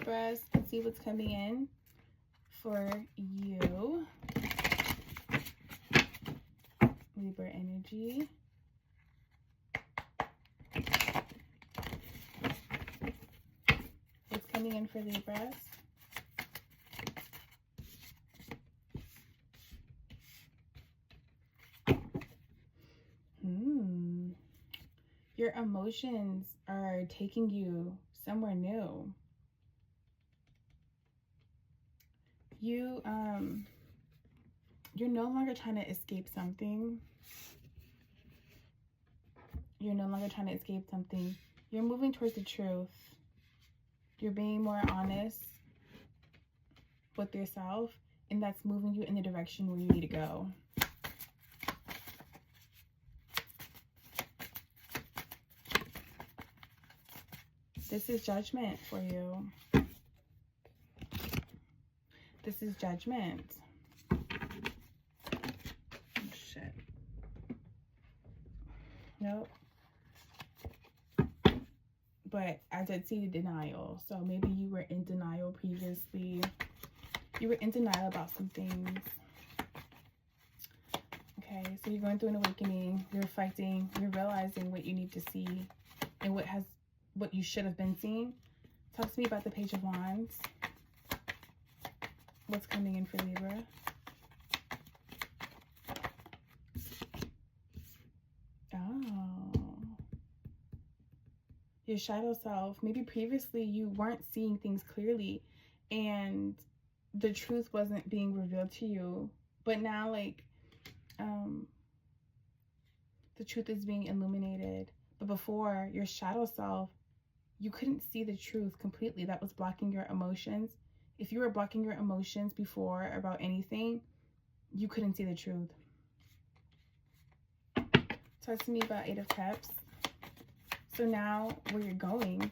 Libras and see what's coming in for you. Libra energy. What's coming in for Libras? Your emotions are taking you somewhere new. You're no longer trying to escape something. You're no longer trying to escape something. You're moving towards the truth. You're being more honest with yourself, and that's moving you in the direction where you need to go. This is judgment for you. This is judgment. Oh, shit. Nope. But I did see the denial. So maybe you were in denial previously. You were in denial about some things. Okay, so you're going through an awakening. You're reflecting. You're realizing what you need to see and what you should have been seeing. Talk to me about the Page of Wands. What's coming in for Libra? Oh. Your shadow self. Maybe previously you weren't seeing things clearly and the truth wasn't being revealed to you. But now, like, the truth is being illuminated. But before, your shadow self, you couldn't see the truth completely. That was blocking your emotions. If you were blocking your emotions before about anything, you couldn't see the truth. Talk to me about Eight of Cups. So now where you're going is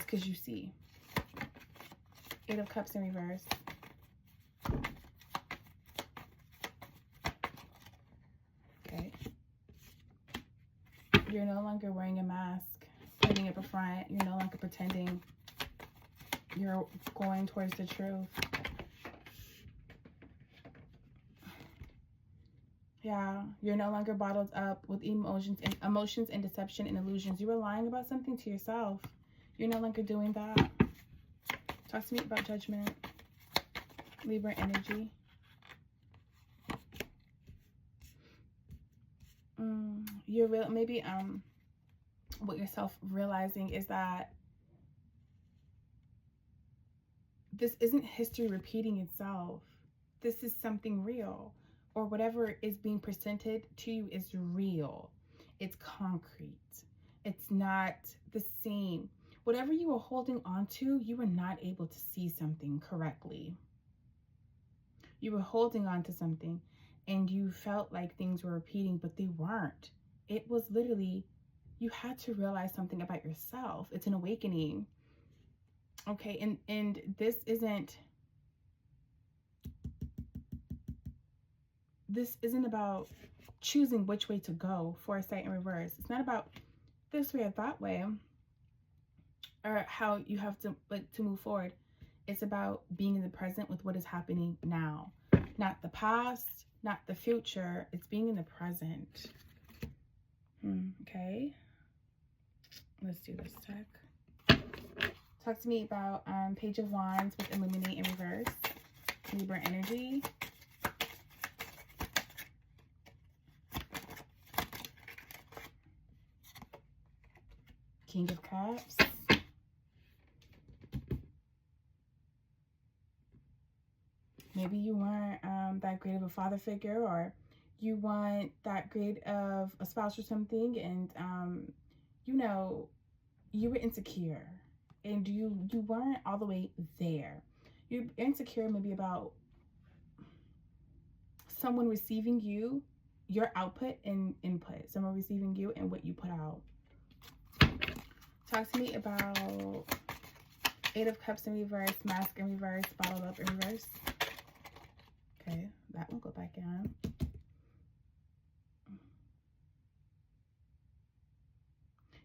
because you see. Eight of Cups in reverse. Okay. You're no longer wearing a mask, putting up a front. You're no longer pretending. You're going towards the truth. Yeah, you're no longer bottled up with emotions and deception and illusions. You were lying about something to yourself. You're no longer doing that. Talk to me about judgment. Libra energy. You're maybe what you're realizing is that this isn't history repeating itself. This is something real, or whatever is being presented to you is real. It's concrete. It's not the same. Whatever you were holding on to, you were not able to see something correctly. You were holding on to something and you felt like things were repeating, but they weren't. It was literally, you had to realize something about yourself. It's an awakening. Okay, and this isn't about choosing which way to go, foresight in reverse. It's not about this way or that way, or how you have to move forward. It's about being in the present with what is happening now. Not the past, not the future. It's being in the present. Okay. Let's do this check. Talk to me about Page of Wands with Illuminate in reverse. Libra energy. King of Cups. Maybe you weren't that great of a father figure, or you weren't that great of a spouse or something, and you know, you were insecure and you weren't all the way there. You're insecure maybe about someone receiving you, your output and input, someone receiving you and what you put out. Talk to me about Eight of Cups in reverse, Mask in reverse, Bottled Up in reverse. Okay, that will go back in.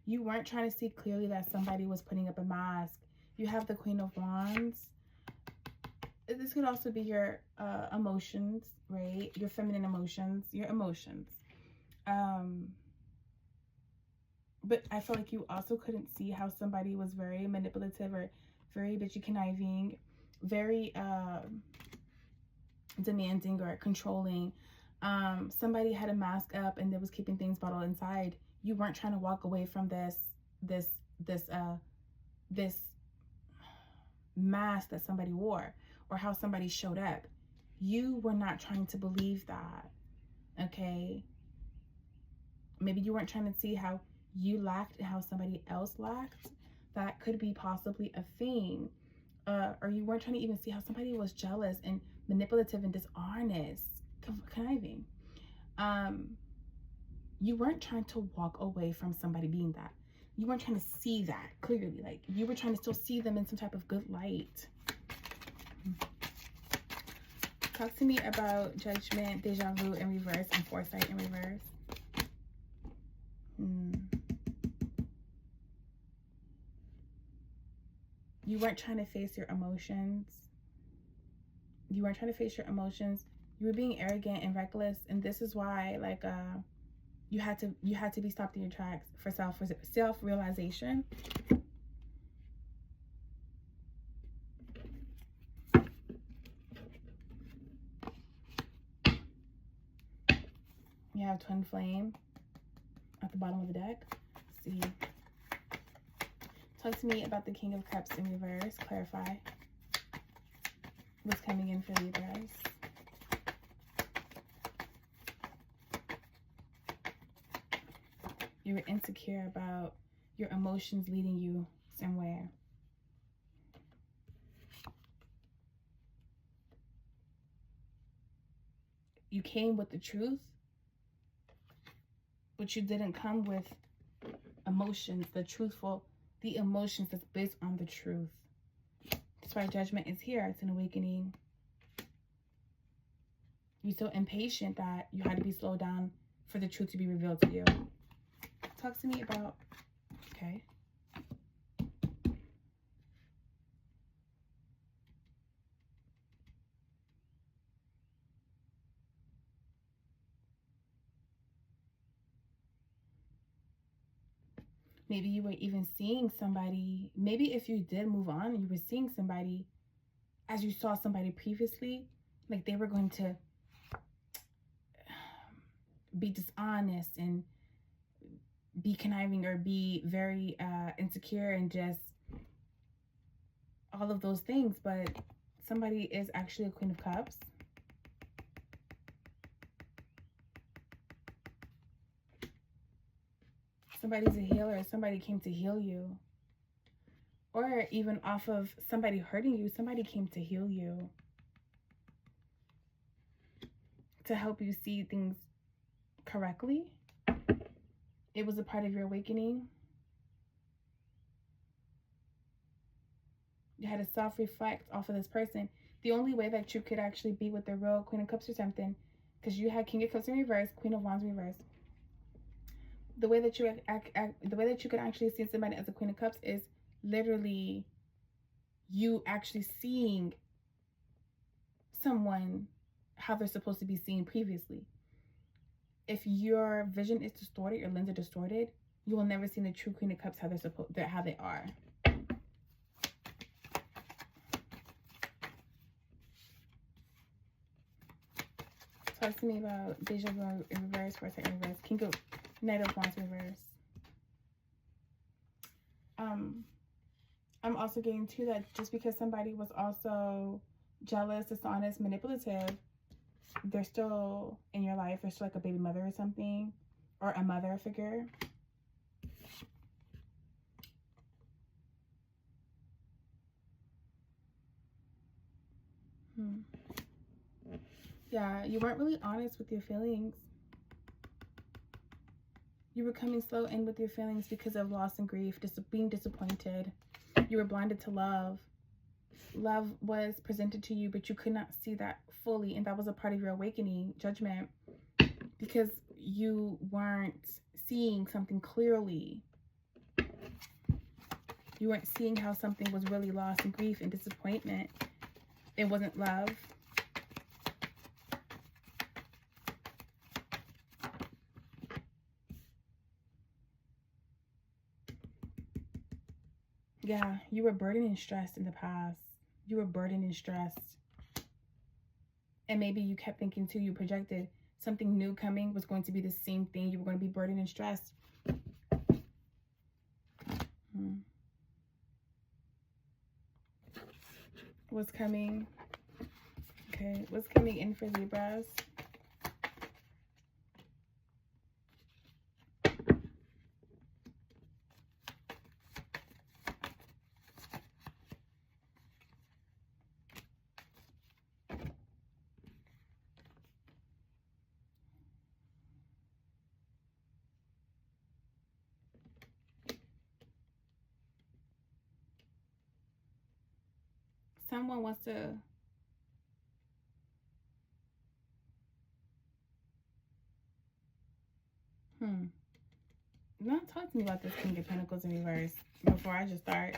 You weren't trying to see clearly that somebody was putting up a mask. You have the Queen of Wands. This could also be your emotions, right? Your feminine emotions, your emotions. But I feel like you also couldn't see how somebody was very manipulative or very bitchy conniving, very demanding or controlling. Somebody had a mask up and they was keeping things bottled inside. You weren't trying to walk away from this mask that somebody wore or how somebody showed up. You were not trying to believe that, okay? Maybe you weren't trying to see how you lacked and how somebody else lacked. That could be possibly a thing. Or you weren't trying to even see how somebody was jealous and manipulative and dishonest, conniving. You weren't trying to walk away from somebody being that. You weren't trying to see that clearly. Like, you were trying to still see them in some type of good light. Talk to me about judgment, deja vu in reverse, and foresight in reverse. You weren't trying to face your emotions. You weren't trying to face your emotions. You were being arrogant and reckless, and this is why, like, you had to be stopped in your tracks for self-realization. You have twin flame at the bottom of the deck. Let's see. Talk to me about the King of Cups in reverse. Clarify what's coming in for Libras. You were insecure about your emotions leading you somewhere. You came with the truth, but you didn't come with emotions, the emotions that's based on the truth. That's why judgment is here. It's an awakening. You're so impatient that you had to be slowed down for the truth to be revealed to you. Talk to me about, okay. Maybe you were even seeing somebody, maybe if you did move on, you were seeing somebody as you saw somebody previously, like they were going to be dishonest and be conniving or be very insecure and just all of those things. But somebody is actually a Queen of Cups. Somebody's a healer. Somebody came to heal you. Or even off of somebody hurting you, somebody came to heal you. To help you see things correctly. It was a part of your awakening. You had to self-reflect off of this person. The only way that you could actually be with the real Queen of Cups or something, because you had King of Cups in reverse, Queen of Wands in reverse. The way that you could actually see somebody as a Queen of Cups is literally you actually seeing someone how they're supposed to be seen previously. If your vision is distorted, your lens are distorted, you will never see the true Queen of Cups how they are. Talk to me about deja vu in reverse, foresight in reverse, King of Knight of Wands in reverse. I'm also getting to that just because somebody was also jealous, dishonest, manipulative, they're still in your life. They're still like a baby mother or something, or a mother figure. Yeah, you weren't really honest with your feelings. You were coming slow in with your feelings because of loss and grief, being disappointed. You were blinded to love. Love was presented to you, but you could not see that fully, and that was a part of your awakening, judgment, because you weren't seeing something clearly. You weren't seeing how something was really lost and grief and disappointment. It wasn't love. Yeah, you were burdened and stressed in the past. You were burdened and stressed. And maybe you kept thinking too, you projected something new coming was going to be the same thing. You were going to be burdened and stressed. What's coming? Okay, what's coming in for Libras? Someone wants to Now talk to me about this King of Pentacles in reverse before I just start.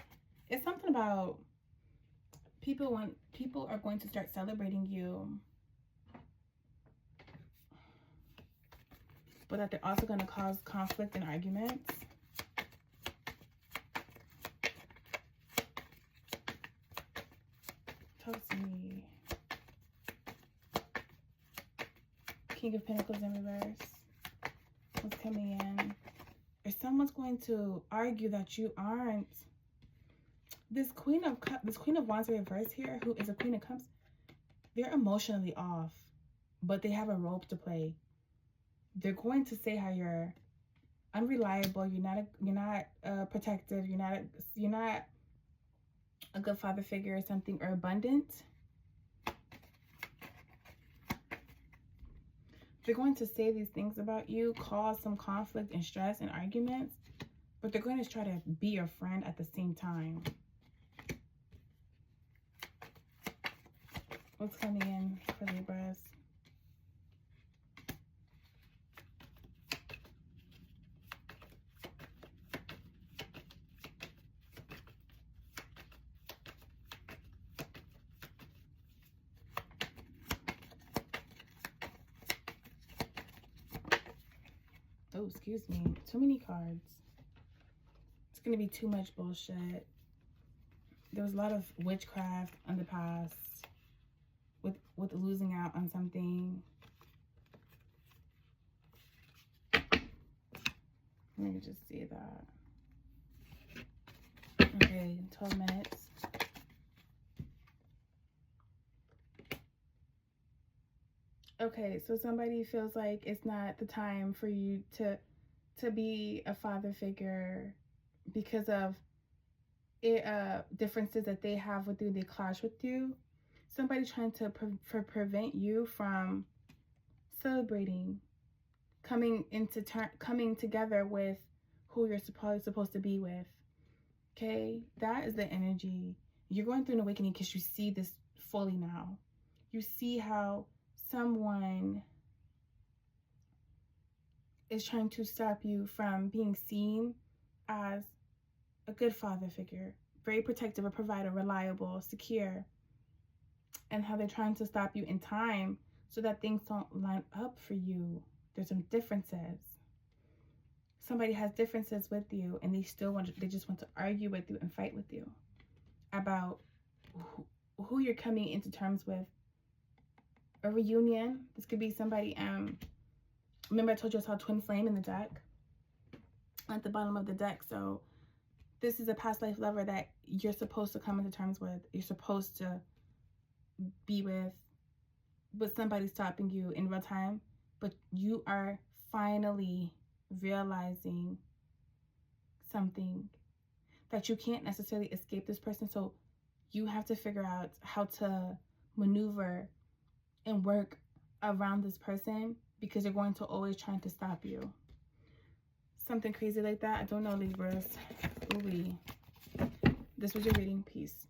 It's something about people are going to start celebrating you, but that they're also going to cause conflict and arguments. Talk to me. King of Pentacles in reverse. What's coming in? Or someone's going to argue that you aren't. This Queen of Wands in reverse here, who is a Queen of Cups, they're emotionally off, but they have a role to play. They're going to say how you're unreliable, you're not protective, you're not a good father figure or something, or abundant. They're going to say these things about you, cause some conflict and stress and arguments, but they're going to try to be your friend at the same time. What's coming in for Libras? Oh, excuse me. Too many cards. It's going to be too much bullshit. There was a lot of witchcraft in the past with losing out on something. Let me just see that. Okay, 12 minutes. Okay, so somebody feels like it's not the time for you to be a father figure because of differences that they have with you, they clash with you. Somebody trying to prevent you from celebrating, coming together with who you're supposed to be with. Okay, that is the energy. You're going through an awakening because you see this fully now. You see how someone is trying to stop you from being seen as a good father figure, very protective, a provider, reliable, secure, and how they're trying to stop you in time so that things don't line up for you. There's some differences. Somebody has differences with you, and they just want to argue with you and fight with you about who you're coming into terms with. A reunion. This could be somebody. Remember I told you I saw twin flame in the deck, at the bottom of the deck. So this is a past life lover that you're supposed to come into terms with. You're supposed to be with, but somebody's stopping you in real time. But you are finally realizing something, that you can't necessarily escape this person. So you have to figure out how to maneuver and work around this person, because they're going to always trying to stop you. Something crazy like that. I don't know, Libras. Ooh-wee. This was your reading. Peace.